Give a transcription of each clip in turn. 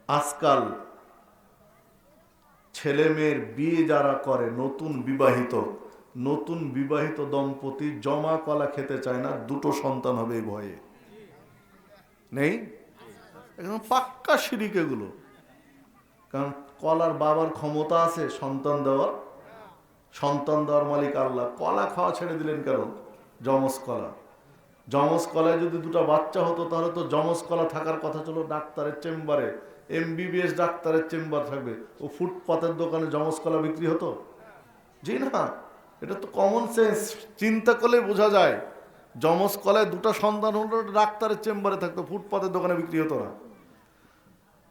আজকাল ছেলে মেয়ের বিয়ে যারা করে নতুন বিবাহিত দম্পতি জমা কলা খেতে চায় না, দুটো সন্তান হবে এই ভয়ে। নেই, একদম পাক্কা শিরিক এগুলো। কারণ কলার বাবার ক্ষমতা আছে সন্তান দেওয়ার, সন্তান দেওয়ার মালিক আল্লাহ। কলা খাওয়া ছেড়ে দিলেন কেন? জমজ কলায় যদি দুটো বাচ্চা হতো তাহলে তো জমজ কলা থাকার কথা ছিল ডাক্তারের চেম্বারে, MBBS ডাক্তারের চেম্বার থাকবে। ও ফুটপাতের দোকানে জমজ কলা বিক্রি হতো? জি না, এটা তো কমন সেন্স, চিন্তা করলে বোঝা যায়। জমজ কলায় দুটো সন্তান হলো ডাক্তারের চেম্বারে থাকতো, ফুটপাতের দোকানে বিক্রি হতো না।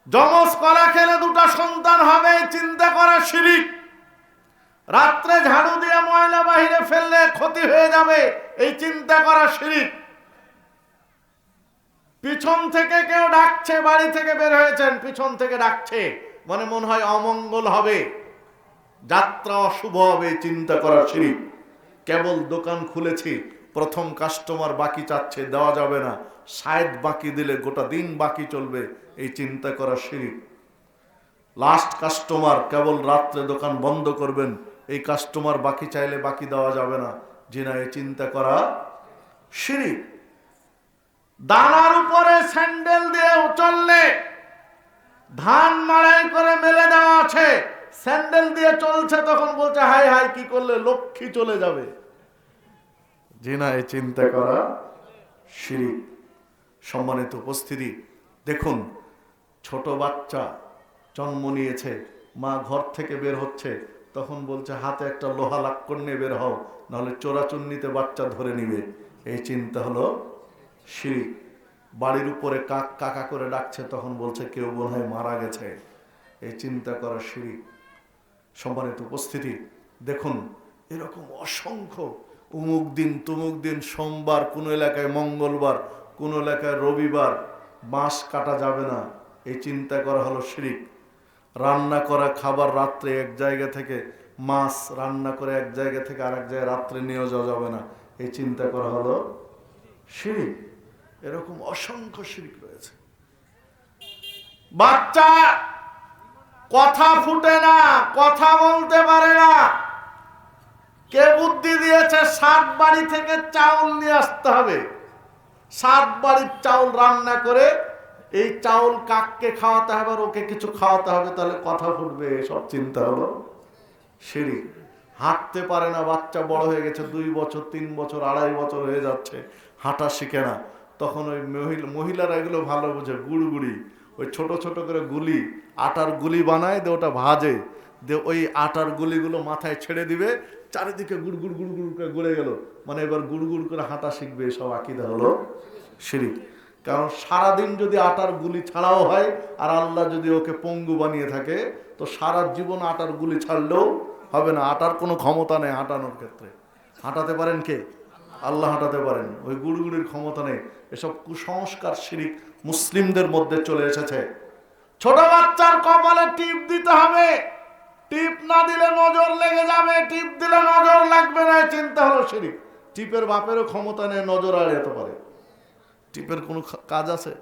জমজ কলা খেলে দুটো সন্তান হবে, চিন্তা করা শিরিক। রাত্রে ঝাড়ু দিয়ে ময়লা বাহিরে ফেললে ক্ষতি হয়ে যাবে, এই চিন্তা করা শিরিক। পিছন থেকে কেউ ডাকছে, বাড়ি থেকে বের হয়েছেন, পিছন থেকে ডাকছে, মনে হয় অমঙ্গল হবে, যাত্রা অশুভ হবে, চিন্তা করা শিরিক। কেবল দোকান খুলেছি, প্রথম কাস্টমার বাকি চাচ্ছে, দেওয়া যাবে না, শায়দ বাকি দিলে গোটা দিন বাকি চলবে, এই চিন্তা করা শিরিক। লাস্ট কাস্টমার, কেবল রাত্রে দোকান বন্ধ করবেন, এই কাস্টমার বাকি চাইলে বাকি দেওয়া যাবে না, জিনা, এই চিন্তা করা শিরিক। দানার উপরে স্যান্ডেল দিয়ে চললে, ধান মাড়াই করে মেলে দেওয়া আছে, স্যান্ডেল দিয়ে চলছে, তখন বলছে হাই হাই কি করলে, লক্ষ্মী চলে যাবে, জিনা, এই চিন্তা করা শিরিক। সম্মানিত উপস্থিতি, দেখুন, ছোট বাচ্চা জন্ম নিয়েছে, মা ঘর থেকে বের হচ্ছে, তখন বলছে হাতে একটা লোহা লাক্কড় নিয়ে বের হও, নাহলে চোরাচুন্নিতে বাচ্চা ধরে নিবে, এই চিন্তা হলো শিরিক। বাড়ির উপরে কাক কাকা করে ডাকছে, তখন বলছে কেউ মনে হয় মারা গেছে, এই চিন্তা করা শিরিক। সম্মানিত উপস্থিতি, দেখুন, এরকম অসংখ্য, অমুক দিন তমুক দিন, সোমবার কোনো এলাকায় মঙ্গলবার, কোন এলাকায় রবিবার, মাছ কাটা যাবে না, এই চিন্তা করা হলো শিরিক। রান্না করা খাবার রাত্রে এক জায়গা থেকে, মাছ রান্না করে এক জায়গা থেকে আরেক জায়গায় রাত্রে নিয়ে যাওয়া যাবে না, এই চিন্তা করা হলো শিরিক। এরকম অসংখ্য শিরিক রয়েছে। বাচ্চা কথা ফুটে না, কথা বলতে পারে না, কে বুদ্ধি দিয়েছে 7 বাড়ি থেকে চাউল নিয়ে আসতে হবে, 7 বাড়ির চাউল রান্না করে এই চাউল কাককে খাওয়াতে হবে আর ওকে কিছু খাওয়াতে হবে, তাহলে কথা ফুটবে, সব চিন্তা হলো শিরিক। হাঁটতে পারে না, বাচ্চা বড় হয়ে গেছে, 2 বছর 3 বছর 2.5 বছর হয়ে যাচ্ছে, হাঁটা শিখে না, তখন ওই মহিলারা এগুলো ভালো বোঝে, গুড়গুড়ি, ওই ছোট ছোট করে গুলি, আটার গুলি বানায় দিয়ে ওটা ভাজে, দিয়ে ওই আটার গুলিগুলো মাথায় ছেড়ে দিবে, চারিদিকে গুড় গুড় গুড় গুড় করে ঘুরে গেল, মানে এবার গুড় গুড় করে হাঁটা শিখবে, সব আকীদা হলো শিরিক। কারণ সারাদিন যদি আটার গুলি ছাড়াও হয় আর আল্লাহ যদি ওকে পঙ্গু বানিয়ে থাকে, তো সারা জীবন আটার গুলি ছাড়লেও হবে না, আটার কোনো ক্ষমতা নেই হাঁটানোর ক্ষেত্রে। হাঁটাতে পারেন কে? আল্লাহ হাঁটাতে পারেন, ওই গুড়গুড়ির ক্ষমতা নেই। এসব কুসংস্কার শিরিক মুসলিমদের মধ্যে চলে এসেছে। ছোট বাচ্চার কপালে টিপ দিতে হবে, টিপ না দিলে নজর লেগে যাবে, টিপ দিলে নজর লাগবে না, চিন্তা হলো শিরিক। টিপের বাপেরও ক্ষমতা নেই নজর এড়াতে পারে, টিপের কোনো কাজ আছে?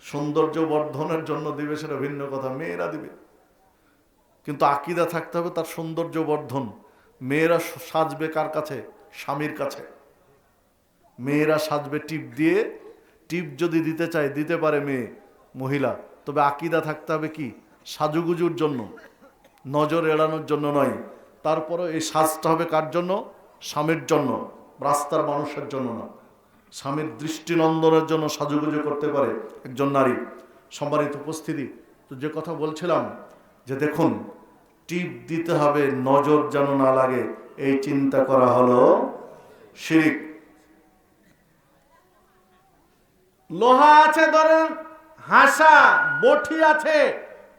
সৌন্দর্য বর্ধনের জন্য দিবে, সেটা ভিন্ন কথা, মেয়েরা দিবে, কিন্তু আকীদা থাকতে হবে তার সৌন্দর্য বর্ধন। মেয়েরা সাজবে কার কাছে? স্বামীর কাছে। মেয়েরা সাজবে টিপ দিয়ে, টিপ যদি দিতে চায় দিতে পারে মেয়ে মহিলা, তবে আকীদা থাকতে হবে কি? সাজুগুজুর জন্য, নজর এড়ানোর জন্য নয়। তারপরে এই সাজটা হবে কার জন্য? স্বামীর জন্য, রাস্তার মানুষের জন্য না। স্বামীর দৃষ্টিনন্দনের জন্য সাজুগুজু করতে পারে একজন নারী। সম্মানিত উপস্থিতি, তো যে কথা বলছিলাম, যে দেখুন, টিপ দিতে হবে নজর যেন না লাগে, এই চিন্তা করা হলো শিরিক। লোহা আছে, ধরেন হাসা বঠি আছে,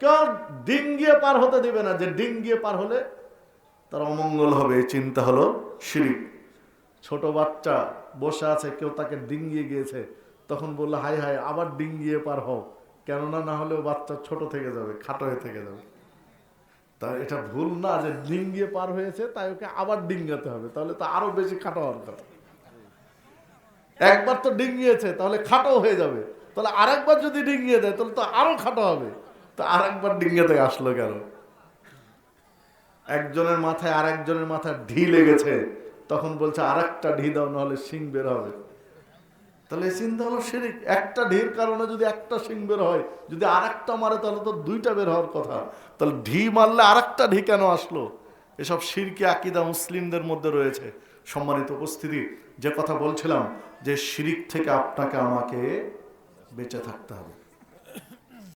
কেউ ডিঙ্গিয়ে পার হতে দিবে না, যে ডিঙ্গিয়ে পার হলে তার অমঙ্গল হবে, এই চিন্তা হলো শিরিক। ছোট বাচ্চা বসে আছে, কেউ তাকে ডিঙ্গিয়ে গিয়েছে, তখন বললো হাই হাই আবার ডিঙ্গিয়ে পার হও, কেননা না হলেও বাচ্চা ছোট থেকে যাবে, খাটো হয়ে থেকে যাবে। তা এটা ভুল না, যে ডিঙ্গিয়ে পার হয়েছে তাই ওকে আবার ডিঙ্গাতে হবে, তাহলে তো আরো বেশি খাটো হওয়ার কথা। একবার তো ডিঙ্গিয়েছে, তাহলে খাটো হয়ে যাবে, তাহলে আরেকবার যদি ডিঙ্গিয়ে দেয় তাহলে তো আরো খাটো হবে। তো আরেকবার ডিঙ্গিয়ে দেয় আসলো কেন? একজনের মাথায় আরেকজনের মাথায় ঢি লেগেছে, তখন বলছে আরেকটা ঢি দাও, নাহলে শিং বের হবে। তাহলে এই চিন্তা হলো শিরক। একটা ঢির কারণে যদি একটা শিং বের হয়, যদি আরেকটা মারে তাহলে তো দুইটা বের হওয়ার কথা। তাহলে ঢি মারলে আরেকটা ঢি কেন আসলো? এসব শিরকি আকীদা মুসলিমদের মধ্যে রয়েছে। সম্মানিত উপস্থিতি, যে কথা বলছিলাম যে শিরিক থেকে আপনাকে আমাকে বেঁচে থাকতে হবে।